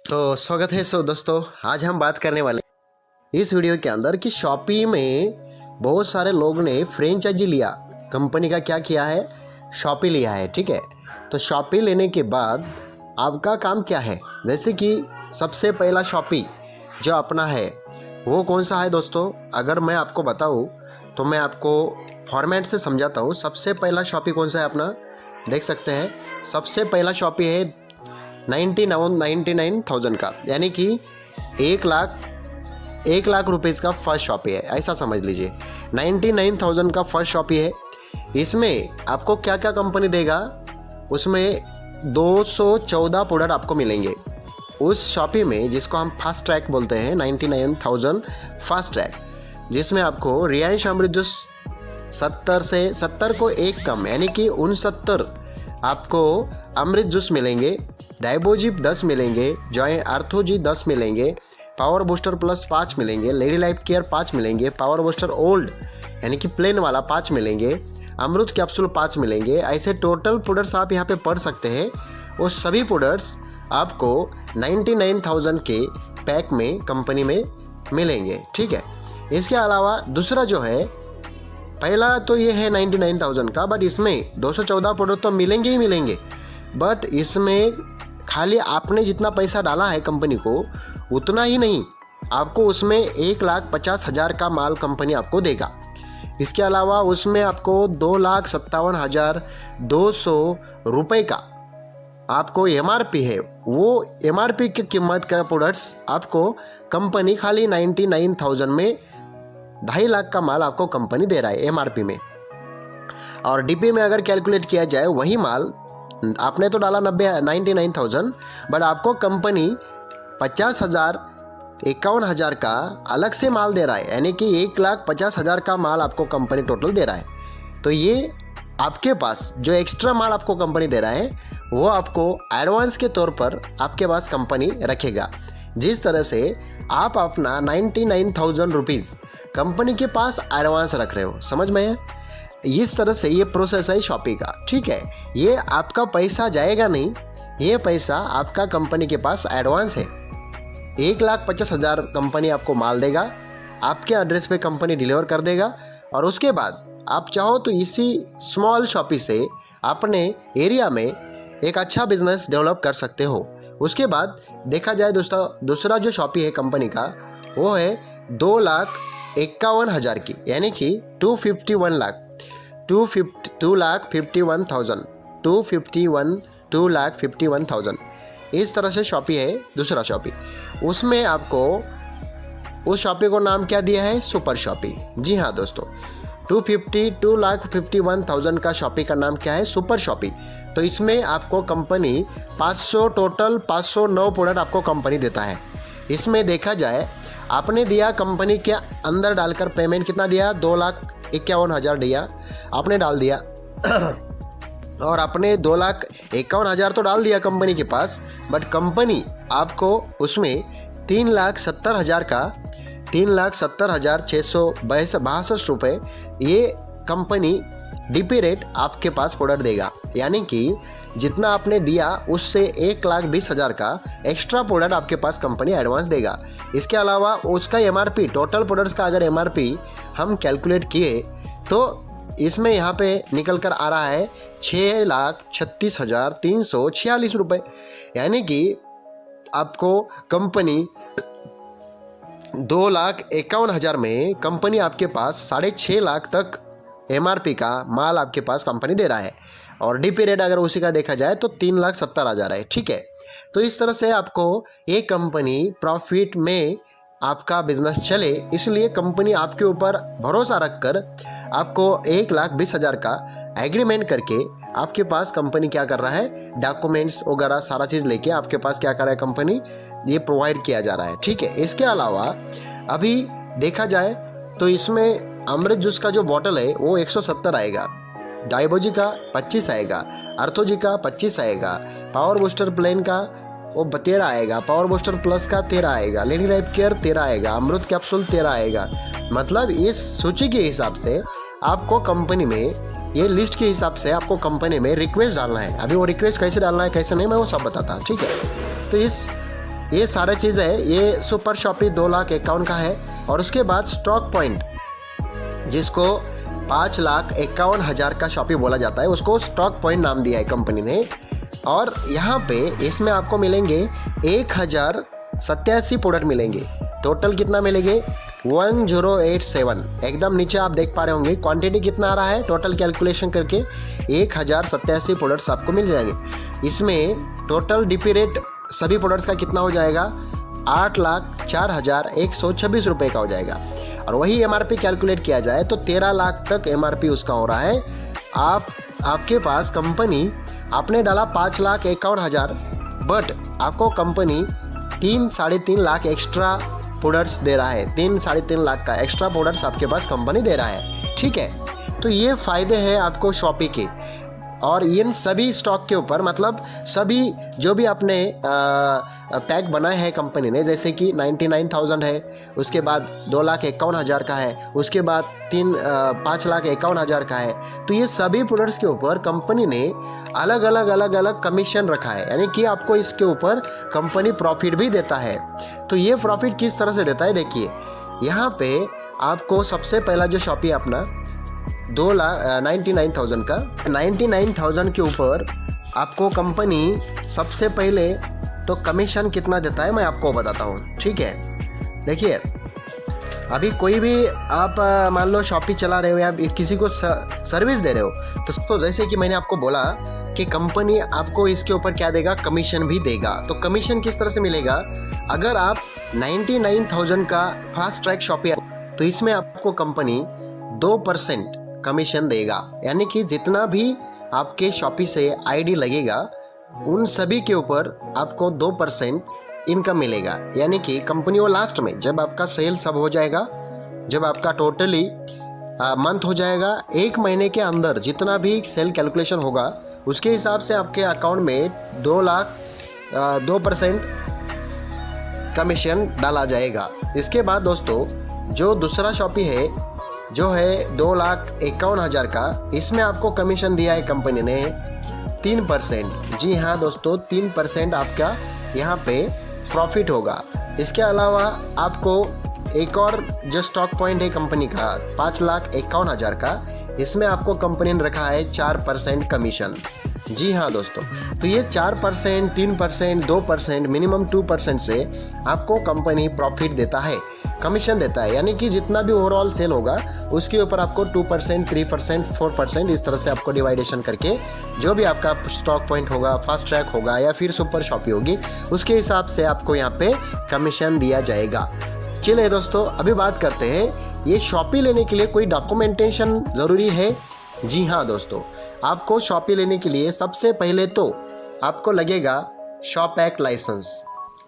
तो स्वागत है दोस्तों, आज हम बात करने वाले इस वीडियो के अंदर कि शॉपी में बहुत सारे लोग ने फ्रेंचाइजी लिया। कंपनी का क्या किया है, शॉपी लिया है। ठीक है, तो शॉपी लेने के बाद आपका काम क्या है, जैसे कि सबसे पहला शॉपी जो अपना है वो कौन सा है दोस्तों। अगर मैं आपको बताऊं तो मैं आपको फॉर्मेट से समझाता हूं। सबसे पहला शॉपी कौन सा है अपना, देख सकते हैं। सबसे पहला शॉपी है 99,000 का, यानी कि 1 लाख रुपीज़ का फर्स्ट शॉपी है, ऐसा समझ लीजिए। 99,000 का फर्स्ट शॉपी है। इसमें आपको क्या क्या कंपनी देगा, उसमें 214 प्रोडक्ट आपको मिलेंगे उस शॉपी में, जिसको हम फास्ट ट्रैक बोलते हैं। 99,000 फास्ट ट्रैक, जिसमें आपको रिलायंस अमृत जूस 70 को एक कम, यानी कि 69 आपको अमृत जूस मिलेंगे। डायबोजिप 10 मिलेंगे, जॉय आर्थोजी 10 मिलेंगे, पावर बूस्टर प्लस 5 मिलेंगे, लेडी लाइफ केयर 5 मिलेंगे, पावर बूस्टर ओल्ड यानी कि प्लेन वाला 5 मिलेंगे, अमृत कैप्सूल 5 मिलेंगे। ऐसे टोटल प्रोडक्ट्स आप यहाँ पे पढ़ सकते हैं। वो सभी प्रोडक्ट्स आपको 99,000 के पैक में कंपनी में मिलेंगे। ठीक है, इसके अलावा दूसरा जो है, पहला तो ये है 99,000 का, बट इसमें 214 प्रोडक्ट तो मिलेंगे ही मिलेंगे। बट इसमें खाली आपने जितना पैसा डाला है कंपनी को उतना ही नहीं, आपको उसमें 1,50,000 का माल कंपनी आपको देगा। इसके अलावा उसमें आपको 2,57,200 रुपये का आपको MRP है। वो MRP की कीमत का प्रोडक्ट्स आपको कंपनी खाली 99,000 में 2.5 लाख का माल आपको कंपनी दे रहा है MRP में। और DP में अगर कैलकुलेट किया जाए, वही माल आपने तो डाला 99,000, बट आपको कंपनी 50,000 51,000 का अलग से माल दे रहा है, यानी कि 1,50,000 का माल आपको कंपनी टोटल दे रहा है। तो ये आपके पास जो एक्स्ट्रा माल आपको कंपनी दे रहा है वो आपको एडवांस के तौर पर आपके पास कंपनी रखेगा। जिस तरह से आप अपना 99,000 रुपीज़ कंपनी के पास एडवांस रख रहे हो, समझ में है। इस तरह से ये प्रोसेस है शॉपी का। ठीक है, ये आपका पैसा जाएगा नहीं, ये पैसा आपका कंपनी के पास एडवांस है। 1,50,000 कंपनी आपको माल देगा, आपके एड्रेस पे कंपनी डिलीवर कर देगा। और उसके बाद आप चाहो तो इसी स्मॉल शॉपी से अपने एरिया में एक अच्छा बिजनेस डेवलप कर सकते हो। उसके बाद देखा जाए दोस्तों, दूसरा जो शॉपी है कंपनी का वो है 2,51,000 की, यानी कि 2,51,000 इस तरह से शॉपी है दूसरा शॉपी। उसमें आपको उस शॉपी को नाम क्या दिया है, सुपर शॉपी। जी हाँ दोस्तों, 2,51,000 का शॉपी का नाम क्या है, सुपर शॉपी। तो इसमें आपको कंपनी 509 प्रोडक्ट आपको कंपनी देता है। इसमें देखा जाए, आपने दिया कंपनी के अंदर डालकर पेमेंट कितना दिया, 2,51,000 दिया आपने डाल दिया और आपने 2,51,000 तो डाल दिया कंपनी के पास, बट कंपनी आपको उसमें 3,70,662 रुपये ये कंपनी DP रेट आपके पास प्रोडक्ट देगा। यानी कि जितना आपने दिया उससे 1,20,000 का एक्स्ट्रा प्रोडक्ट आपके पास कंपनी एडवांस देगा। इसके अलावा उसका MRP, टोटल प्रोडक्ट्स का अगर MRP हम कैलकुलेट किए तो इसमें यहाँ पे निकल कर आ रहा है 6,36,346 रुपये। यानी कि आपको कंपनी 2,51,000 में कंपनी आपके पास 6.5 लाख तक MRP का माल आपके पास कंपनी दे रहा है। और DP रेट अगर उसी का देखा जाए तो 3,70,000 है। ठीक है, तो इस तरह से आपको एक कंपनी प्रॉफिट में आपका बिजनेस चले, इसलिए कंपनी आपके ऊपर भरोसा रखकर आपको 1,20,000 का एग्रीमेंट करके आपके पास कंपनी क्या कर रहा है, डॉक्यूमेंट्स वगैरह सारा चीज़ लेके आपके पास क्या कर रहा है, कंपनी ये प्रोवाइड किया जा रहा है। ठीक है, इसके अलावा अभी देखा जाए तो इसमें अमृत जूस का जो बॉटल है वो 170 आएगा, डायबोजी का 25 आएगा, अर्थोजी का 25 आएगा, पावर बूस्टर प्लेन का वो 13 आएगा, पावर बूस्टर प्लस का 13 आएगा, लेडी लाइफ केयर 13 आएगा, अमृत कैप्सूल 13 आएगा। मतलब इस सूची के हिसाब से आपको कंपनी में, ये लिस्ट के हिसाब से आपको कंपनी में रिक्वेस्ट डालना है। अभी वो रिक्वेस्ट कैसे डालना है कैसे नहीं, मैं वो सब बताता हूँ। ठीक है, तो इस ये सारा चीज़ है, ये सुपर शॉपी 2,51,000 का है। और उसके बाद स्टॉक पॉइंट, जिसको 5,51,000 का शॉपी बोला जाता है, उसको स्टॉक पॉइंट नाम दिया है कंपनी ने। और यहाँ पे इसमें आपको मिलेंगे 1,087 प्रोडक्ट मिलेंगे। टोटल कितना मिलेंगे? 1087। एकदम नीचे आप देख पा रहे होंगे क्वांटिटी कितना आ रहा है, टोटल कैलकुलेशन करके 1,087 प्रोडक्ट्स आपको मिल जाएंगे। इसमें टोटल डीपी रेट सभी प्रोडक्ट्स का कितना हो जाएगा? 8,04,126 रुपये का हो जाएगा। और वही एमआरपी कैलकुलेट किया जाए तो 13 लाख तक एमआरपी उसका हो रहा है। आपके पास कंपनी आपने डाला 5,51,000, बट आपको कंपनी 3-3.5 लाख एक्स्ट्रा प्रोडक्ट्स दे रहा है। 3-3.5 लाख का एक्स्ट्रा प्रोडक्ट्स आपके पास कंपनी दे रहा है, ठीक है। तो ये फ़ायदे हैं आपको शॉपी के। और इन सभी स्टॉक के ऊपर, मतलब सभी जो भी आपने पैक बनाए हैं कंपनी ने, जैसे कि 99,000 है, उसके बाद 2,51,000 का है, उसके बाद 5,51,000 का है। तो ये सभी प्रोडक्ट्स के ऊपर कंपनी ने अलग अलग कमीशन रखा है, यानी कि आपको इसके ऊपर कंपनी प्रॉफिट भी देता है। तो ये प्रॉफिट किस तरह से देता है, देखिए यहाँ पे आपको सबसे पहला जो शॉपी अपना 2,99,000 का, 99,000 के ऊपर आपको कंपनी सबसे पहले तो कमीशन कितना देता है मैं आपको बताता हूँ, ठीक है। देखिए अभी कोई भी आप मान लो शॉपी चला रहे हो या किसी को सर्विस दे रहे हो, तो जैसे कि मैंने आपको बोला कि कंपनी आपको इसके ऊपर क्या देगा, कमीशन भी देगा। तो कमीशन किस तरह से मिलेगा? अगर आप 99,000 का फास्ट ट्रैक शॉपी, तो इसमें आपको कंपनी 2% कमीशन देगा, यानी कि जितना भी आपके शॉपी से आईडी लगेगा उन सभी के ऊपर आपको 2% इनकम मिलेगा। यानी कि कंपनी वो लास्ट में जब आपका सेल सब हो जाएगा, जब आपका टोटली मंथ हो जाएगा, 1 महीने के अंदर जितना भी सेल कैलकुलेशन होगा उसके हिसाब से आपके अकाउंट में 2% कमीशन डाला जाएगा। इसके बाद दोस्तों जो दूसरा शॉपी है जो है 2,51,000 का, इसमें आपको कमीशन दिया है कंपनी ने 3%। जी हाँ दोस्तों, 3% आपका यहाँ पे प्रॉफिट होगा। इसके अलावा आपको एक और जो स्टॉक पॉइंट है कंपनी का 5,51,000 का, इसमें आपको कंपनी ने रखा है 4% कमीशन। जी हाँ दोस्तों, तो ये 4%, 3%, 2%, मिनिमम 2% से आपको कंपनी प्रॉफिट देता है, कमीशन देता है। यानी कि जितना भी ओवरऑल सेल होगा उसके ऊपर आपको 2%, 3%, 4% इस तरह से आपको डिवाइडेशन करके जो भी आपका स्टॉक पॉइंट होगा, फास्ट ट्रैक होगा या फिर सुपर शॉपी होगी, उसके हिसाब से आपको यहाँ पे कमीशन दिया जाएगा। चलिए दोस्तों अभी बात करते हैं, ये शॉपी लेने के लिए कोई डॉक्यूमेंटेशन ज़रूरी है? जी हाँ दोस्तों, आपको शॉपी लेने के लिए सबसे पहले तो आपको लगेगा शॉप एक्ट लाइसेंस।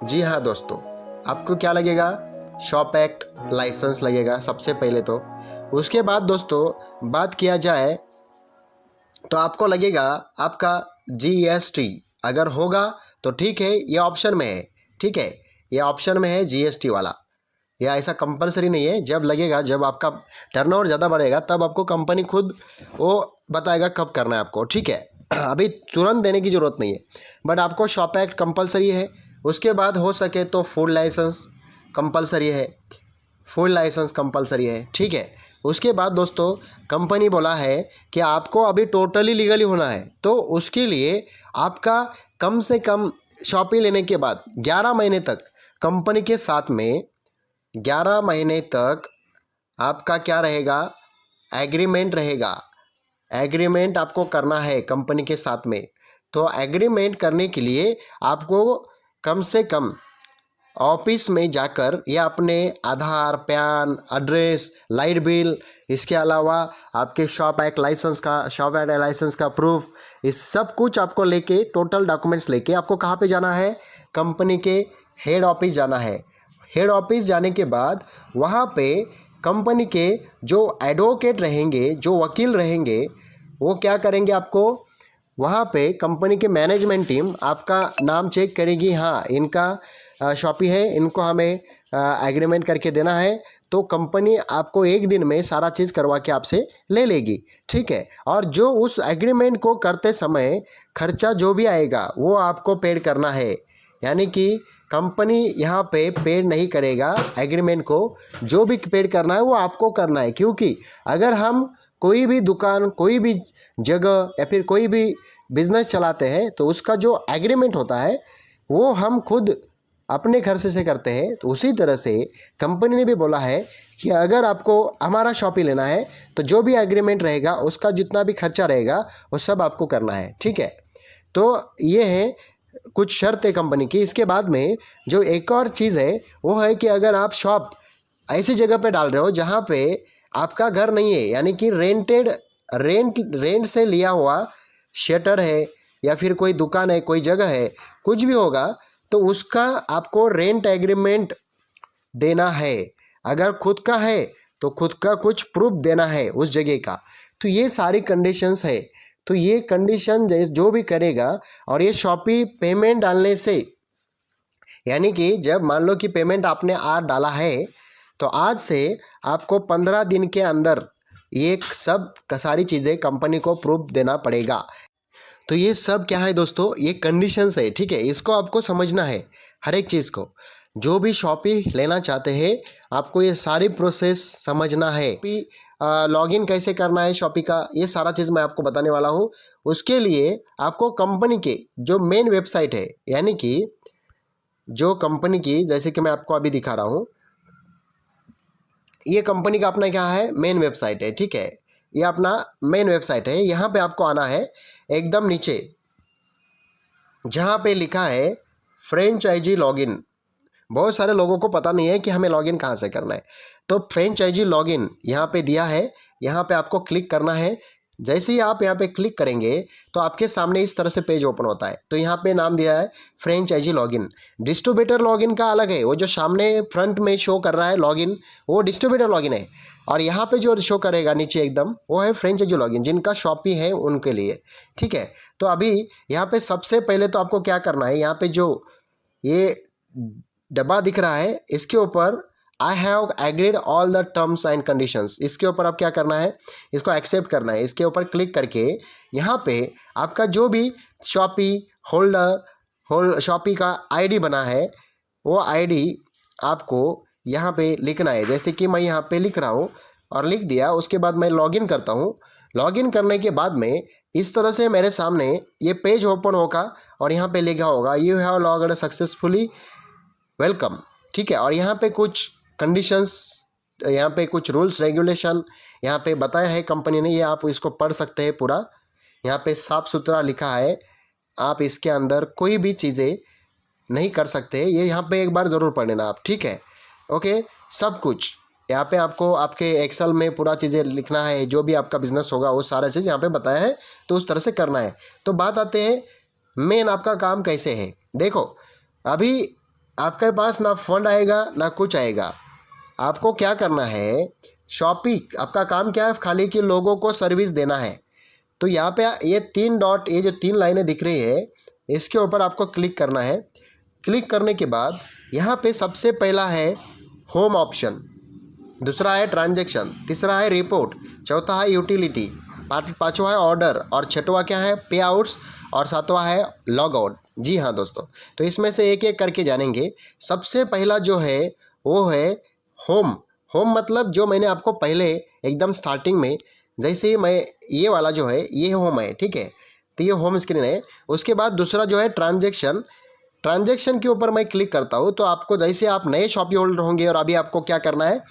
जी हाँ दोस्तों, आपको क्या लगेगा? शॉप एक्ट लाइसेंस लगेगा सबसे पहले तो। उसके बाद दोस्तों बात किया जाए तो आपको लगेगा आपका GST, अगर होगा तो ठीक है, ये ऑप्शन में है, ठीक है, ये ऑप्शन में है GST वाला। या ऐसा कंपलसरी नहीं है, जब लगेगा, जब आपका टर्नओवर ज़्यादा बढ़ेगा तब आपको कंपनी खुद वो बताएगा कब करना है आपको, ठीक है। अभी तुरंत देने की ज़रूरत नहीं है, बट आपको शॉप एक्ट कंपलसरी है। उसके बाद हो सके तो फूड लाइसेंस कंपलसरी है, फूड लाइसेंस कंपलसरी है, ठीक है। उसके बाद दोस्तों कंपनी बोला है कि आपको अभी टोटली लीगली होना है, तो उसके लिए आपका कम से कम शॉपी लेने के बाद 11 महीने तक कंपनी के साथ में 11 महीने तक आपका क्या रहेगा? एग्रीमेंट रहेगा। एग्रीमेंट आपको करना है कंपनी के साथ में। तो एग्रीमेंट करने के लिए आपको कम से कम ऑफिस में जाकर या अपने आधार, पैन, एड्रेस, लाइट बिल, इसके अलावा आपके शॉप एक्ट लाइसेंस का प्रूफ, इस सब कुछ आपको लेके, टोटल डॉक्यूमेंट्स लेके आपको कहाँ पे जाना है? कंपनी के हेड ऑफिस जाना है। हेड ऑफिस जाने के बाद वहाँ पे कंपनी के जो एडवोकेट रहेंगे, जो वकील रहेंगे, वो क्या करेंगे? आपको वहाँ पे कंपनी के मैनेजमेंट टीम आपका नाम चेक करेगी, हाँ इनका शॉपी है, इनको हमें एग्रीमेंट करके देना है। तो कंपनी आपको 1 दिन में सारा चीज़ करवा के आपसे ले लेगी, ठीक है। और जो उस एग्रीमेंट को करते समय खर्चा जो भी आएगा वो आपको पेड करना है। यानी कि कंपनी यहाँ पे पेड नहीं करेगा एग्रीमेंट को। जो भी पेड करना है वो आपको करना है, क्योंकि अगर हम कोई भी दुकान, कोई भी जगह या फिर कोई भी बिजनेस चलाते हैं तो उसका जो एग्रीमेंट होता है वो हम खुद अपने खर्च से करते हैं। तो उसी तरह से कंपनी ने भी बोला है कि अगर आपको हमारा शॉपी लेना है तो जो भी एग्रीमेंट रहेगा उसका जितना भी खर्चा रहेगा वो सब आपको करना है, ठीक है। तो ये है कुछ शर्त है कंपनी की। इसके बाद में जो एक और चीज़ है वो है कि अगर आप शॉप ऐसी जगह पे डाल रहे हो जहाँ पे आपका घर नहीं है, यानी कि रेंट से लिया हुआ शटर है या फिर कोई दुकान है, कोई जगह है, कुछ भी होगा तो उसका आपको रेंट एग्रीमेंट देना है। अगर खुद का है तो खुद का कुछ प्रूफ देना है उस जगह का। तो ये सारी कंडीशंस है। तो ये कंडीशन जो भी करेगा, और ये शॉपी पेमेंट डालने से, यानी कि जब मान लो कि पेमेंट आपने आज डाला है तो आज से आपको 15 दिन के अंदर ये सब सारी चीज़ें कंपनी को प्रूफ देना पड़ेगा। तो ये सब क्या है दोस्तों, ये कंडीशंस है, ठीक है। इसको आपको समझना है हर एक चीज़ को। जो भी शॉपी लेना चाहते हैं आपको ये सारी प्रोसेस समझना है। लॉगिन कैसे करना है शॉपी का, ये सारा चीज़ मैं आपको बताने वाला हूँ। उसके लिए आपको कंपनी के जो मेन वेबसाइट है, यानी कि जो कंपनी की, जैसे कि मैं आपको अभी दिखा रहा हूँ, ये कंपनी का अपना क्या है, मेन वेबसाइट है, ठीक है। ये अपना मेन वेबसाइट है। यहाँ पे आपको आना है एकदम नीचे जहाँ पे लिखा है फ्रेंचाइजी लॉगिन। बहुत सारे लोगों को पता नहीं है कि हमें लॉगिन कहाँ से करना है। तो फ्रेंचाइजी लॉगिन यहाँ पे दिया है, यहाँ पे आपको क्लिक करना है। जैसे ही आप यहाँ पे क्लिक करेंगे तो आपके सामने इस तरह से पेज ओपन होता है। तो यहाँ पे नाम दिया है फ्रेंचाइजी लॉगिन। डिस्ट्रीब्यूटर लॉगिन का अलग है, वो जो सामने फ्रंट में शो कर रहा है लॉगिन, वो डिस्ट्रीब्यूटर लॉगिन है। और यहाँ पे जो शो करेगा नीचे एकदम, वो है फ्रेंचाइजी लॉगिन, जिनका शॉपी है उनके लिए, ठीक है। तो अभी यहाँ पे सबसे पहले तो आपको क्या करना है, यहाँ पे जो ये डब्बा दिख रहा है इसके ऊपर I have agreed all the terms and conditions, इसके ऊपर आप क्या करना है, इसको एक्सेप्ट करना है। इसके ऊपर क्लिक करके यहाँ पे आपका जो भी शॉपी का आईडी बना है वो आईडी आपको यहाँ पे लिखना है। जैसे कि मैं यहाँ पे लिख रहा हूँ और लिख दिया। उसके बाद मैं लॉगिन करता हूँ। लॉगिन करने के बाद में इस तरह से मेरे सामने ये पेज ओपन होगा और यहाँ पे लिखा होगा you have logged successfully, welcome, ठीक है। और यहाँ पे कुछ कंडीशंस, यहाँ पे कुछ रूल्स रेगुलेशन यहाँ पे बताया है कंपनी ने, ये आप इसको पढ़ सकते हैं पूरा। यहाँ पे साफ सुथरा लिखा है, आप इसके अंदर कोई भी चीज़ें नहीं कर सकते। ये यहाँ पे एक बार ज़रूर पढ़ लेना आप, ठीक है। ओके, सब कुछ यहाँ पे आपको आपके एक्सेल में पूरा चीज़ें लिखना है। जो भी आपका बिजनेस होगा वो सारा चीज़ यहाँ पे बताया है, तो उस तरह से करना है। तो बात आते हैं मेन आपका काम कैसे है। देखो अभी आपके पास ना फंड आएगा ना कुछ आएगा। आपको क्या करना है, शॉपी आपका काम क्या है, खाली कि लोगों को सर्विस देना है। तो यहाँ पे ये 3 डॉट, ये जो 3 लाइनें दिख रही है, इसके ऊपर आपको क्लिक करना है। क्लिक करने के बाद यहाँ पे सबसे पहला है होम ऑप्शन, दूसरा है ट्रांजैक्शन, तीसरा है रिपोर्ट, चौथा है यूटिलिटी, पाँचवा है ऑर्डर, और छठवा क्या है, पे आउट्स, और सातवां है लॉग आउट। जी हाँ दोस्तों, तो इसमें से एक एक करके जानेंगे। सबसे पहला जो है वो है होम। होम मतलब जो मैंने आपको पहले एकदम स्टार्टिंग में, जैसे ही मैं ये वाला जो है ये होम है, ठीक है। तो ये होम स्क्रीन है। उसके बाद दूसरा जो है ट्रांजैक्शन, ट्रांजैक्शन के ऊपर मैं क्लिक करता हूँ तो आपको, जैसे आप नए शॉपी होल्डर होंगे और अभी आपको क्या करना है,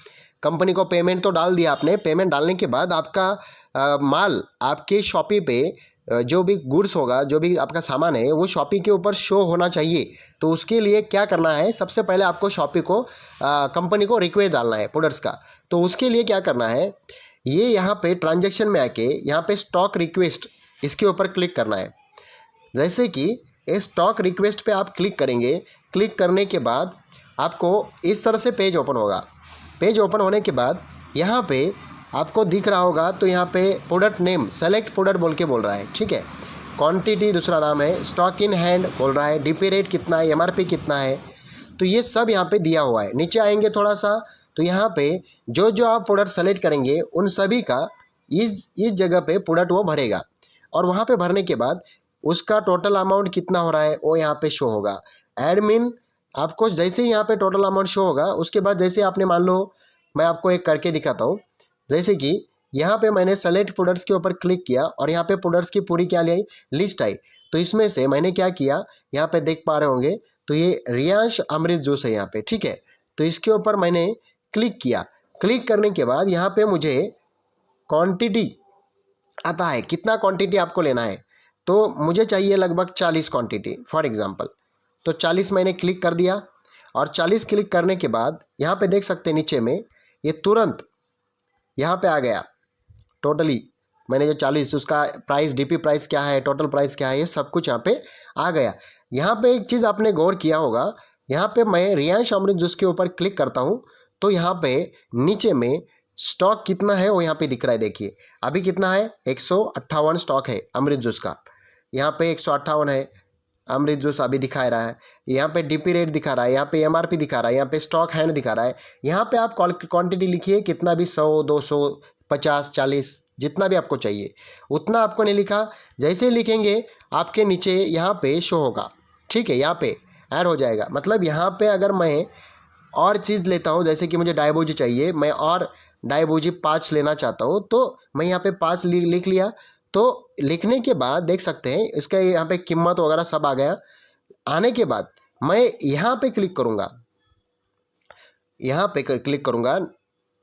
कंपनी को पेमेंट तो डाल दिया आपने। पेमेंट डालने के बाद आपका माल आपके शॉपी पे जो भी गुड्स होगा, जो भी आपका सामान है, वो शॉपी के ऊपर शो होना चाहिए। तो उसके लिए क्या करना है, सबसे पहले आपको शॉपी को कंपनी को रिक्वेस्ट डालना है प्रोडक्ट्स का। तो उसके लिए क्या करना है, ये यहाँ पे ट्रांजैक्शन में आके यहाँ पे स्टॉक रिक्वेस्ट, इसके ऊपर क्लिक करना है। जैसे कि इस स्टॉक रिक्वेस्ट पे आप क्लिक करेंगे, क्लिक करने के बाद आपको इस तरह से पेज ओपन होगा। पेज ओपन होने के बाद यहाँ पे आपको दिख रहा होगा, तो यहाँ पे प्रोडक्ट नेम सेलेक्ट प्रोडक्ट बोल के बोल रहा है, ठीक है। क्वांटिटी दूसरा नाम है, स्टॉक इन हैंड बोल रहा है, डीपी रेट कितना है, एमआरपी कितना है, तो ये सब यहाँ पे दिया हुआ है। नीचे आएंगे थोड़ा सा तो यहाँ पे जो जो आप प्रोडक्ट सेलेक्ट करेंगे उन सभी का इस जगह पे प्रोडक्ट वो भरेगा, और वहाँ पे भरने के बाद उसका टोटल अमाउंट कितना हो रहा है वो यहाँ पे शो होगा। एडमिन आपको जैसे ही यहाँ पे टोटल अमाउंट शो होगा, उसके बाद जैसे आपने मान लो, मैं आपको एक करके दिखाता हूँ। जैसे कि यहाँ पे मैंने सेलेक्ट प्रोडक्ट्स के ऊपर क्लिक किया और यहाँ पे प्रोडक्ट्स की पूरी क्या आई, लिस्ट आई। तो इसमें से मैंने क्या किया, यहाँ पे देख पा रहे होंगे, तो ये रियांश अमृत जूस है यहाँ पे, ठीक है। तो इसके ऊपर मैंने क्लिक किया। क्लिक करने के बाद यहाँ पे मुझे क्वांटिटी आता है, कितना क्वांटिटी आपको लेना है। तो मुझे चाहिए लगभग 40 क्वांटिटी फॉर एग्जांपल। तो 40 मैंने क्लिक कर दिया और 40 क्लिक करने के बाद यहाँ पे देख सकते हैं नीचे में ये तुरंत यहाँ पे आ गया। टोटली मैंने जो 40 उसका प्राइस, डीपी प्राइस क्या है, टोटल प्राइस क्या है, ये सब कुछ यहाँ पे आ गया। यहाँ पे एक चीज़ आपने गौर किया होगा, यहाँ पे मैं रियांश अमृत जूस के ऊपर क्लिक करता हूँ तो यहाँ पे नीचे में स्टॉक कितना है वो यहाँ पे दिख रहा है। देखिए अभी कितना है, 158 स्टॉक है अमृत जूस का। यहाँ पे 158 है अमृत जूस अभी दिखा रहा है। यहाँ पे डीपी रेट दिखा रहा है, यहाँ पे एमआरपी दिखा रहा है, यहाँ पे स्टॉक हैंड दिखा रहा है। यहाँ पे आप क्वांटिटी लिखिए कितना भी, 100, 200, 50, 40, जितना भी आपको चाहिए उतना आपको नहीं लिखा। जैसे ही लिखेंगे आपके नीचे यहाँ पे शो होगा, ठीक है, यहाँ पे ऐड हो जाएगा। मतलब यहाँ पे अगर मैं और चीज़ लेता हूँ, जैसे कि मुझे डायबूजी चाहिए, मैं और डायबूजी 5 लेना चाहता हूँ, तो मैं यहाँ पे 5 लिख लिया। तो लिखने के बाद देख सकते हैं इसका यहाँ पे कीमत वगैरह सब आ गया। आने के बाद मैं यहाँ पे क्लिक करूँगा, यहाँ पे क्लिक करूँगा,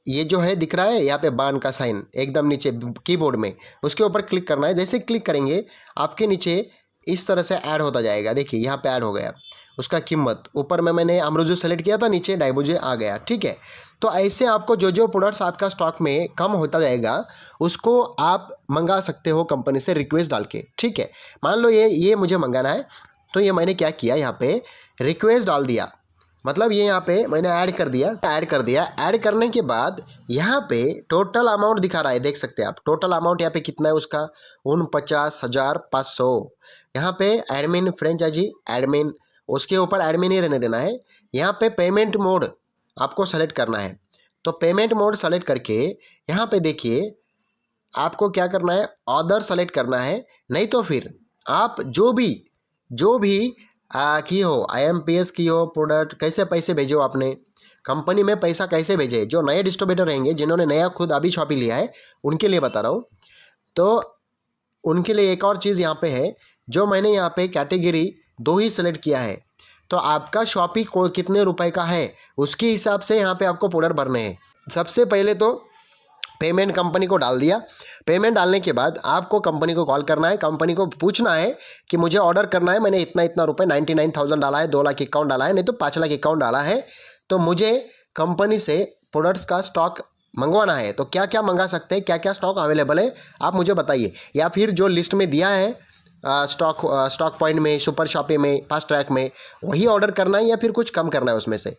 ये जो है दिख रहा है यहाँ पे बान का साइन एकदम नीचे कीबोर्ड में, उसके ऊपर क्लिक करना है। जैसे क्लिक करेंगे आपके नीचे इस तरह से ऐड होता जाएगा। देखिए यहाँ पे ऐड हो गया उसका कीमत। ऊपर में मैंने अमरूद जूस सेलेक्ट किया था, नीचे डायबूजी आ गया, ठीक है। तो ऐसे आपको जो जो प्रोडक्ट्स आपका स्टॉक में कम होता जाएगा उसको आप मंगा सकते हो कंपनी से रिक्वेस्ट डाल के, ठीक है। मान लो ये मुझे मंगाना है, तो ये मैंने क्या किया, यहाँ पे रिक्वेस्ट डाल दिया। मतलब ये यहाँ पे मैंने ऐड कर दिया। ऐड करने के बाद यहाँ पे टोटल अमाउंट दिखा रहा है, देख सकते हैं आप। टोटल अमाउंट यहाँ पे कितना है उसका, 49,500। यहाँ पे एडमिन फ्रेंचाइजी एडमिन, उसके ऊपर एडमिन ही रहने देना है। यहाँ पे पेमेंट मोड आपको सेलेक्ट करना है। तो पेमेंट मोड सेलेक्ट करके यहाँ पे देखिए आपको क्या करना है, ऑर्डर सेलेक्ट करना है। नहीं तो फिर आप जो भी की हो, IMPS की हो प्रोडक्ट, कैसे पैसे भेजे हो आपने कंपनी में, पैसा कैसे भेजे, जो नए डिस्ट्रीब्यूटर रहेंगे जिन्होंने नया खुद अभी शॉपी लिया है उनके लिए बता रहा हूँ। तो उनके लिए एक और चीज़ यहाँ पे है, जो मैंने यहाँ पे कैटेगरी 2 ही सेलेक्ट किया है। तो आपका शॉपी को कितने रुपए का है उसके हिसाब से यहाँ पे आपको प्रोडक्ट भरने हैं। सबसे पहले तो पेमेंट कंपनी को डाल दिया। पेमेंट डालने के बाद आपको कंपनी को कॉल करना है, कंपनी को पूछना है कि मुझे ऑर्डर करना है, मैंने इतना रुपए 99,000 डाला है, 2 लाख अकाउंट डाला है, नहीं तो 5 लाख अकाउंट डाला है, तो मुझे कंपनी से प्रोडक्ट्स का स्टॉक मंगवाना है। तो क्या क्या मंगा सकते हैं, क्या क्या स्टॉक अवेलेबल है आप मुझे बताइए। या फिर जो लिस्ट में दिया है स्टॉक पॉइंट में, सुपर शॉपी में, फास्ट ट्रैक में, वही ऑर्डर करना है या फिर कुछ कम करना है उसमें से,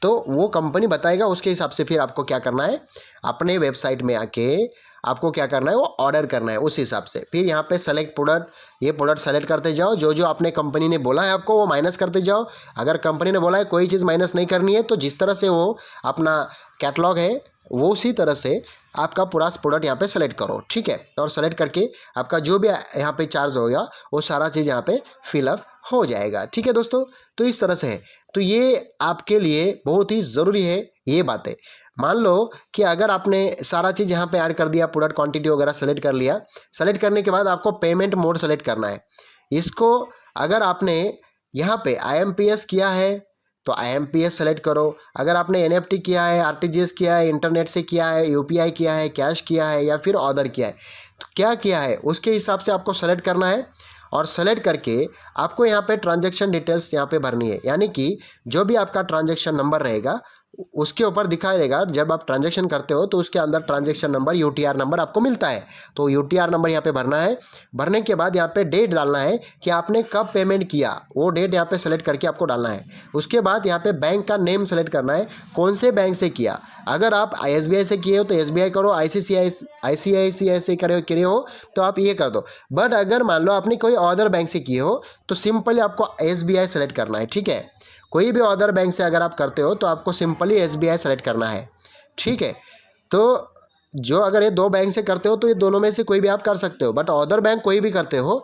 तो वो कंपनी बताएगा। उसके हिसाब से फिर आपको क्या करना है, अपने वेबसाइट में आके आपको क्या करना है, वो ऑर्डर करना है उस हिसाब से। फिर यहाँ पे सेलेक्ट प्रोडक्ट, ये प्रोडक्ट सेलेक्ट करते जाओ, जो जो आपने कंपनी ने बोला है आपको वो माइनस करते जाओ। अगर कंपनी ने बोला है कोई चीज़ माइनस नहीं करनी है, तो जिस तरह से वो अपना कैटलॉग है वो उसी तरह से आपका पूरा प्रोडक्ट यहाँ पे सेलेक्ट करो, ठीक है। और सेलेक्ट करके आपका जो भी यहाँ पे चार्ज होगा वो सारा चीज़ यहाँ पे फिलअप हो जाएगा, ठीक है दोस्तों। तो इस तरह से है, तो ये आपके लिए बहुत ही ज़रूरी है ये बातें। मान लो कि अगर आपने सारा चीज़ यहाँ पे ऐड कर दिया, प्रोडक्ट क्वांटिटी वगैरह सेलेक्ट कर लिया, सेलेक्ट करने के बाद आपको पेमेंट मोड सेलेक्ट करना है। इसको अगर आपने यहाँ पे IMPS किया है तो IMPS सेलेक्ट करो। अगर आपने NFT किया है, RTGS किया है, इंटरनेट से किया है, UPI किया है, कैश किया है या फिर ऑर्डर किया है, तो क्या किया है उसके हिसाब से आपको सेलेक्ट करना है। और सेलेक्ट करके आपको यहाँ पे ट्रांजैक्शन डिटेल्स यहाँ पे भरनी है, यानी कि जो भी आपका ट्रांजैक्शन नंबर रहेगा उसके ऊपर दिखाई देगा। जब आप ट्रांजैक्शन करते हो तो उसके अंदर ट्रांजैक्शन नंबर, UTR नंबर आपको मिलता है, तो UTR नंबर यहाँ पे भरना है। भरने के बाद यहाँ पे डेट डालना है कि आपने कब पेमेंट किया, वो डेट यहाँ पे सेलेक्ट करके आपको डालना है। उसके बाद यहाँ पे बैंक का नेम सेलेक्ट करना है, कौन से बैंक से किया। अगर आप SBI से किए हो तो SBI करो, ICICI से करे हो तो आप ये कर दो। बट अगर मान लो आपने कोई अदर बैंक से किए हो तो सिंपली आपको SBI सेलेक्ट करना है, ठीक है। कोई भी अदर बैंक से अगर आप करते हो तो आपको सिंपली SBI सेलेक्ट करना है, ठीक है। तो जो अगर ये 2 बैंक से करते हो तो ये दोनों में से कोई भी आप कर सकते हो, बट अदर बैंक कोई भी करते हो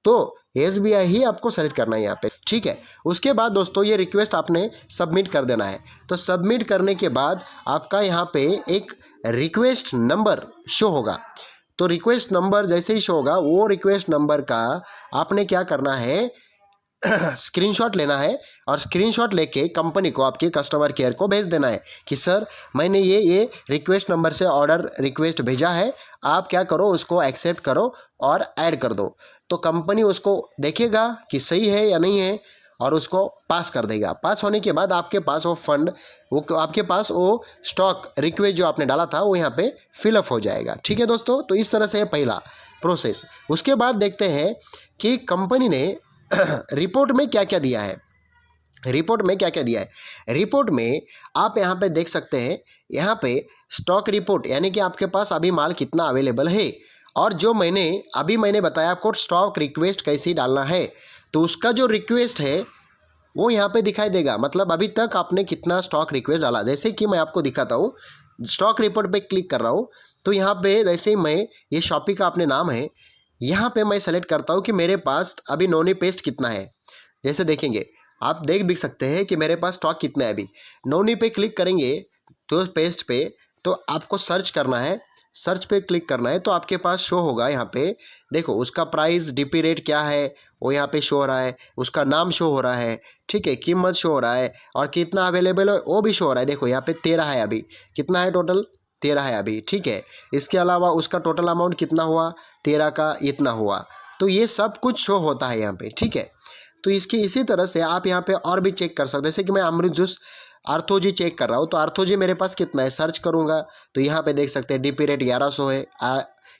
तो SBI ही आपको सेलेक्ट करना है यहाँ पे, ठीक है। उसके बाद दोस्तों ये रिक्वेस्ट आपने सबमिट कर देना है। तो सबमिट करने के बाद आपका यहाँ पे एक रिक्वेस्ट नंबर शो होगा। तो रिक्वेस्ट नंबर जैसे ही शो होगा, वो रिक्वेस्ट नंबर का आपने क्या करना है, स्क्रीनशॉट लेना है और स्क्रीनशॉट लेके कंपनी को, आपके कस्टमर केयर को भेज देना है कि सर मैंने ये रिक्वेस्ट नंबर से ऑर्डर रिक्वेस्ट भेजा है, आप क्या करो उसको एक्सेप्ट करो और ऐड कर दो। तो कंपनी उसको देखेगा कि सही है या नहीं है और उसको पास कर देगा। पास होने के बाद आपके पास वो फंड, वो आपके पास वो स्टॉक रिक्वेस्ट जो आपने डाला था वो यहाँ पे फिलअप हो जाएगा, ठीक है दोस्तों। तो इस तरह से है पहला प्रोसेस। उसके बाद देखते हैं कि कंपनी ने रिपोर्ट में क्या क्या दिया है। रिपोर्ट में क्या क्या दिया है, रिपोर्ट में आप यहाँ पे देख सकते हैं, यहाँ पे स्टॉक रिपोर्ट यानी कि आपके पास अभी माल कितना अवेलेबल है, और जो मैंने बताया आपको स्टॉक रिक्वेस्ट कैसे डालना है, तो उसका जो रिक्वेस्ट है वो यहाँ पे दिखाई देगा। मतलब अभी तक आपने कितना स्टॉक रिक्वेस्ट डाला। जैसे कि मैं आपको दिखाता हूँ, स्टॉक रिपोर्ट पे क्लिक कर रहा हूँ, तो यहाँ पे जैसे ही मैं, ये शॉपी का अपने नाम है, यहाँ पे मैं सेलेक्ट करता हूँ कि मेरे पास अभी नोनी पेस्ट कितना है। जैसे देखेंगे, आप देख भी सकते हैं कि मेरे पास स्टॉक कितना है। अभी नोनी पे क्लिक करेंगे तो पेस्ट पे, तो आपको सर्च करना है, सर्च पे क्लिक करना है, तो आपके पास शो होगा यहाँ पे। देखो उसका प्राइस, डीपी रेट क्या है वो यहाँ पे शो हो रहा है, उसका नाम शो हो रहा है, ठीक है, कीमत शो हो रहा है, और कितना अवेलेबल है वो भी शो हो रहा है। देखो यहाँ पे 13 है, अभी कितना है टोटल, 13 है अभी, ठीक है। इसके अलावा उसका टोटल अमाउंट कितना हुआ, 13 का इतना हुआ। तो ये सब कुछ शो होता है यहाँ पे, ठीक है। तो इसकी इसी तरह से आप यहाँ पे और भी चेक कर सकते हो। जैसे कि मैं अमृत जूस आर्थोजी चेक कर रहा हूँ, तो आर्थोजी मेरे पास कितना है, सर्च करूँगा तो यहाँ पे देख सकते हैं डीपी रेट 1100 है,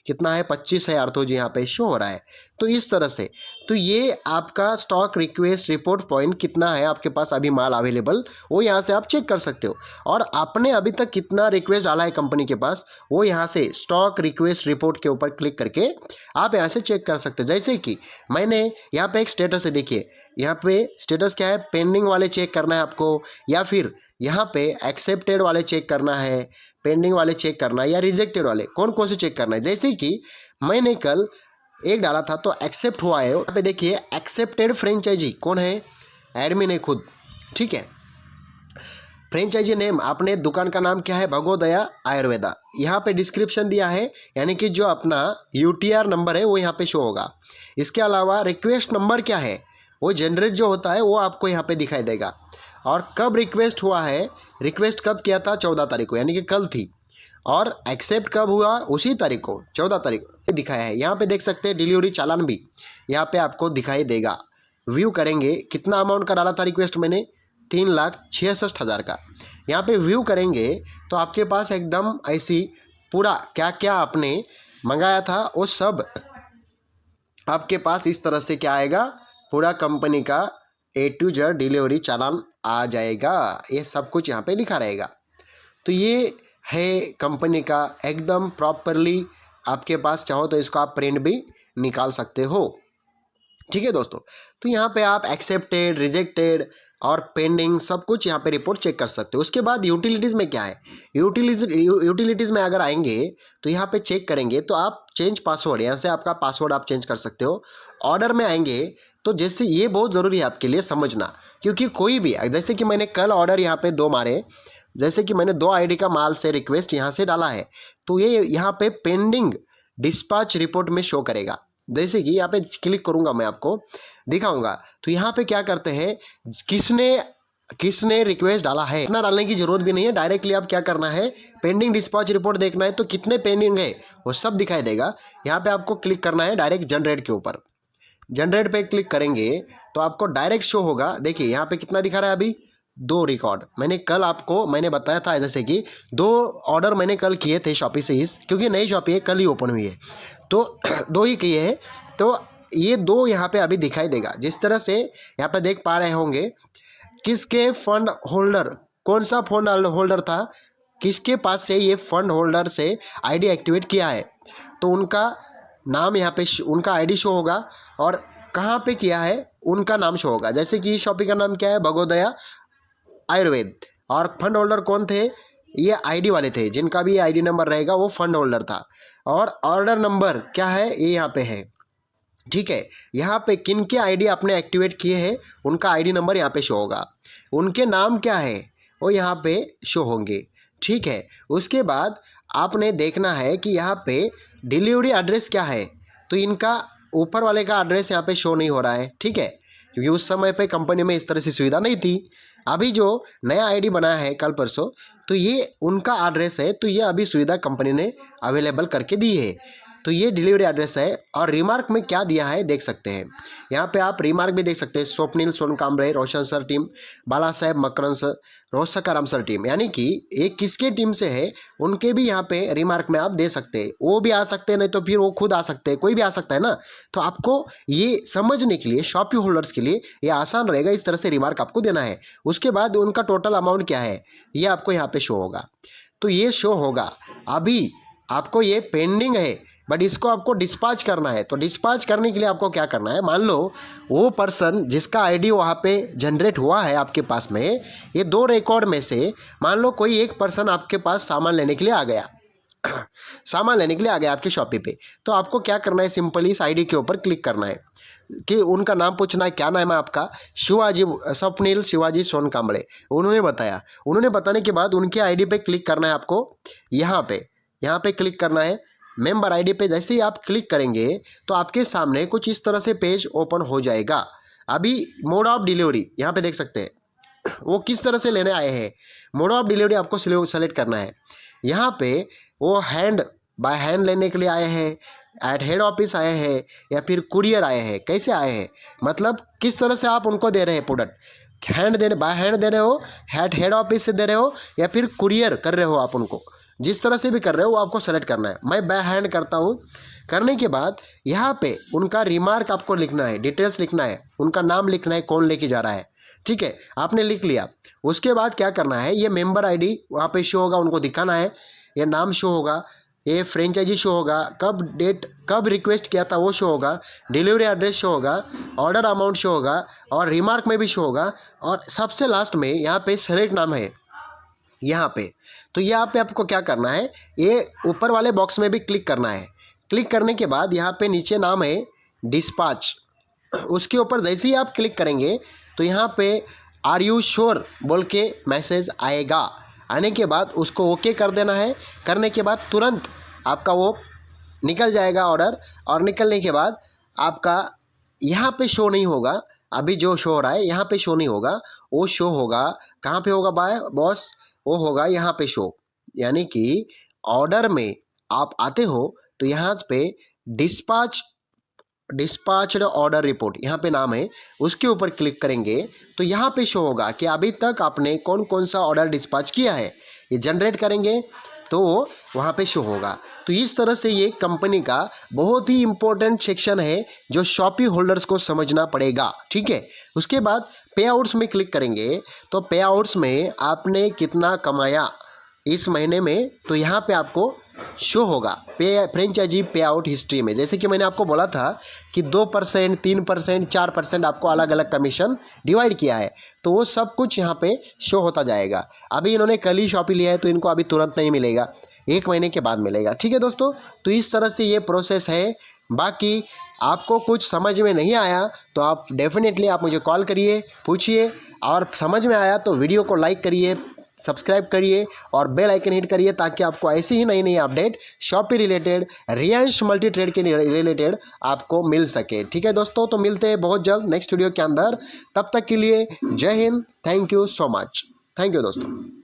कितना है 25 है, आर्थोजी यहाँ पे शो हो रहा है। तो इस तरह से, तो ये आपका स्टॉक रिक्वेस्ट रिपोर्ट पॉइंट कितना है आपके पास अभी माल अवेलेबल, वो यहाँ से आप चेक कर सकते हो। और आपने अभी तक कितना रिक्वेस्ट डाला है कंपनी के पास, वो यहाँ से स्टॉक रिक्वेस्ट रिपोर्ट के ऊपर क्लिक करके आप यहाँ से चेक कर सकते हो। जैसे कि मैंने यहाँ पे एक स्टेटस है, देखिए यहाँ पे स्टेटस क्या है, पेंडिंग वाले चेक करना है आपको, या फिर यहाँ पे एक्सेप्टेड वाले चेक करना है, पेंडिंग वाले चेक करना है, या रिजेक्टेड वाले, कौन से चेक करना है। जैसे कि मैंने कल एक डाला था तो एक्सेप्ट हुआ है, यहाँ पे देखिए एक्सेप्टेड फ्रेंचाइजी कौन है, एडमिन है खुद, ठीक है। फ्रेंचाइजी नेम, आपने दुकान का नाम क्या है, भगोदया आयुर्वेदा, यहाँ पे डिस्क्रिप्शन दिया है, यानी कि जो अपना UTR नंबर है वो यहाँ पे शो होगा। इसके अलावा रिक्वेस्ट नंबर क्या है, वो जनरेट जो होता है वो आपको यहाँ पे दिखाई देगा, और कब रिक्वेस्ट हुआ है, रिक्वेस्ट कब किया था, 14 तारीख को, यानी कि कल थी, और एक्सेप्ट कब हुआ, उसी तारीख को, 14 तारीख को दिखाया है। यहाँ पे देख सकते हैं डिलीवरी चालान भी यहाँ पे आपको दिखाई देगा। व्यू करेंगे, कितना अमाउंट का डाला था रिक्वेस्ट मैंने, 3,66,000 का। यहाँ पे व्यू करेंगे तो आपके पास एकदम ऐसी पूरा क्या क्या आपने मंगाया था वो सब आपके पास इस तरह से क्या आएगा, पूरा कंपनी का A to Z डिलीवरी चालान आ जाएगा। ये सब कुछ यहाँ पे लिखा रहेगा। तो ये है कंपनी का एकदम प्रॉपरली, आपके पास चाहो तो इसको आप प्रिंट भी निकाल सकते हो, ठीक है दोस्तों। तो यहाँ पे आप एक्सेप्टेड, रिजेक्टेड और पेंडिंग सब कुछ यहाँ पे रिपोर्ट चेक कर सकते हो। उसके बाद यूटिलिटीज़ में क्या है, यूटिलिटीज़ में अगर आएंगे तो यहाँ पे चेक करेंगे तो आप चेंज पासवर्ड, यहाँ से आपका पासवर्ड आप चेंज कर सकते हो। ऑर्डर में आएंगे तो जैसे ये बहुत ज़रूरी है आपके लिए समझना, क्योंकि कोई भी, जैसे कि मैंने कल ऑर्डर यहाँ पे 2 मारे, जैसे कि मैंने 2 ID का माल से रिक्वेस्ट यहाँ से डाला है, तो ये यहाँ पे पेंडिंग डिस्पैच रिपोर्ट में शो करेगा। जैसे कि यहाँ पे क्लिक करूँगा, मैं आपको दिखाऊंगा। तो यहाँ पे क्या करते हैं, किसने रिक्वेस्ट डाला है, इतना डालने की जरूरत भी नहीं है, डायरेक्टली आप क्या करना है, पेंडिंग डिस्पैच रिपोर्ट देखना है तो कितने पेंडिंग है वो सब दिखाई देगा। यहाँ पे आपको क्लिक करना है डायरेक्ट जनरेट के ऊपर, जनरेट पे क्लिक करेंगे तो आपको डायरेक्ट शो होगा। देखिए यहाँ पे कितना दिखा रहा है अभी, 2 रिकॉर्ड। मैंने बताया था जैसे कि 2 ऑर्डर मैंने कल किए थे शॉपी से, क्योंकि नई शॉपी है, कल ही ओपन हुई है, तो 2 ही किए हैं। तो ये 2 यहाँ पे अभी दिखाई देगा। जिस तरह से यहाँ पे देख पा रहे होंगे, किसके फंड होल्डर, कौन सा फंड होल्डर था, किसके पास से ये फंड होल्डर से ID एक्टिवेट किया है, तो उनका नाम यहाँ पे, उनका ID शो होगा, और कहाँ पे किया है उनका नाम शो होगा। जैसे कि शॉपी का नाम क्या है, भगोदया आयुर्वेद, और फंड होल्डर कौन थे, ये ID वाले थे, जिनका भी ID नंबर रहेगा वो फंड होल्डर था। और ऑर्डर नंबर क्या है, ये यहाँ पे है, ठीक है। यहाँ पे किन के आईडी आपने एक्टिवेट किए हैं उनका आईडी नंबर यहाँ पे शो होगा, उनके नाम क्या है वो यहाँ पे शो होंगे। ठीक है। उसके बाद आपने देखना है कि यहाँ पे डिलीवरी एड्रेस क्या है, तो इनका ऊपर वाले का एड्रेस यहाँ पे शो नहीं हो रहा है। ठीक है, क्योंकि उस समय पे कंपनी में इस तरह से सुविधा नहीं थी। अभी जो नया आईडी बनाया है कल परसों, तो ये उनका एड्रेस है, तो ये अभी सुविधा कंपनी ने अवेलेबल करके दी है। तो ये डिलीवरी एड्रेस है। और रिमार्क में क्या दिया है देख सकते हैं, यहाँ पे आप रिमार्क भी देख सकते हैं। स्वप्निल सोनकांबळे, रोशन सर टीम, बाला साहेब मकरन सर, रोज सकाराम सर टीम, यानी कि एक किसके टीम से है उनके भी यहाँ पे रिमार्क में आप दे सकते हैं। वो भी आ सकते हैं, नहीं तो फिर वो खुद आ सकते हैं, कोई भी आ सकता है ना। तो आपको ये समझने के लिए शॉपी होल्डर्स के लिए ये आसान रहेगा, इस तरह से रिमार्क आपको देना है। उसके बाद उनका टोटल अमाउंट क्या है ये आपको यहाँ पे शो होगा। तो ये शो होगा, अभी आपको ये पेंडिंग है, बट इसको आपको डिस्पैच करना है। तो डिस्पैच करने के लिए आपको क्या करना है, मान लो वो पर्सन जिसका आईडी वहाँ पे जनरेट हुआ है आपके पास में, ये 2 रिकॉर्ड में से मान लो कोई एक पर्सन आपके पास सामान लेने के लिए आ गया सामान लेने के लिए आ गया आपकी शॉपी पे। तो आपको क्या करना है, सिंपली इस आईडी के ऊपर क्लिक करना है कि उनका नाम पूछना है, क्या नाम है आपका, शिवाजी, स्वप्निल शिवाजी सोनकांबळे, उन्होंने बताया। उन्होंने बताने के बाद उनके आईडी पे क्लिक करना है आपको, यहाँ पे क्लिक करना है। मेंबर आईडी पे जैसे ही आप क्लिक करेंगे तो आपके सामने कुछ इस तरह से पेज ओपन हो जाएगा। अभी मोड ऑफ डिलीवरी यहाँ पे देख सकते हैं, वो किस तरह से लेने आए हैं। मोड ऑफ डिलीवरी आपको सेलेक्ट करना है। यहाँ पे वो बाय हैंड लेने के लिए आए हैं, एट हेड ऑफिस आए हैं, या फिर कुरियर आए हैं, कैसे आए हैं, मतलब किस तरह से आप उनको दे रहे हैं प्रोडक्ट। बाय हैंड दे रहे हो, हेड ऑफिस से दे रहे हो, या फिर कुरियर कर रहे हो आप उनको, जिस तरह से भी कर रहे हो वो आपको सेलेक्ट करना है। मैं बाय हैंड करता हूँ। करने के बाद यहाँ पे उनका रिमार्क आपको लिखना है, डिटेल्स लिखना है, उनका नाम लिखना है, कौन लेके जा रहा है। ठीक है, आपने लिख लिया। उसके बाद क्या करना है, ये मेंबर आईडी वहाँ पे शो होगा, उनको दिखाना है। ये नाम शो होगा, ये फ्रेंचाइजी शो होगा, कब रिक्वेस्ट किया था वो शो होगा, डिलीवरी एड्रेस शो होगा, ऑर्डर अमाउंट शो होगा, और रिमार्क में भी शो होगा। और सबसे लास्ट में यहाँ पे सेलेक्ट नाम है यहाँ पे। तो यहाँ पे आपको क्या करना है, ये ऊपर वाले बॉक्स में भी क्लिक करना है। क्लिक करने के बाद यहाँ पे नीचे नाम है डिस्पैच, उसके ऊपर जैसे ही आप क्लिक करेंगे तो यहाँ पे आर यू श्योर बोल के मैसेज आएगा। आने के बाद उसको ओके कर देना है। करने के बाद तुरंत आपका वो निकल जाएगा ऑर्डर, और निकलने के बाद आपका यहाँ पे शो नहीं होगा। अभी जो शो हो रहा है यहाँ पे शो नहीं होगा, वो शो होगा कहाँ पे होगा बॉस, वो होगा यहाँ पे शो। यानी कि ऑर्डर में आप आते हो तो यहाँ पे डिस्पैच्ड ऑर्डर रिपोर्ट यहाँ पे नाम है, उसके ऊपर क्लिक करेंगे तो यहाँ पे शो होगा कि अभी तक आपने कौन कौन सा ऑर्डर डिस्पैच किया है। ये जनरेट करेंगे तो वहाँ पे शो होगा। तो इस तरह से ये कंपनी का बहुत ही इम्पोर्टेंट सेक्शन है जो शॉपी होल्डर्स को समझना पड़ेगा। ठीक है। उसके बाद पे आउट्स में क्लिक करेंगे तो पे आउट्स में आपने कितना कमाया इस महीने में, तो यहाँ पे आपको शो होगा फ्रेंचाइजी पे आउट हिस्ट्री में। जैसे कि मैंने आपको बोला था कि 2%, 3%, 4% आपको अलग अलग कमीशन डिवाइड किया है, तो वो सब कुछ यहाँ पे शो होता जाएगा। अभी इन्होंने कल ही शॉपी लिया है तो इनको अभी तुरंत नहीं मिलेगा, 1 महीने के बाद मिलेगा। ठीक है दोस्तों, तो इस तरह से ये प्रोसेस है। बाकी आपको कुछ समझ में नहीं आया तो आप डेफिनेटली आप मुझे कॉल करिए, पूछिए, और समझ में आया तो वीडियो को लाइक करिए, सब्सक्राइब करिए और बेल आइकन हिट करिए, ताकि आपको ऐसी ही नई नई update Shopee related, Reliance multi trade के रिलेटेड आपको मिल सके। ठीक है दोस्तों, तो मिलते हैं बहुत जल्द नेक्स्ट वीडियो के अंदर। तब तक के लिए जय Hind, thank you so much, thank you दोस्तों।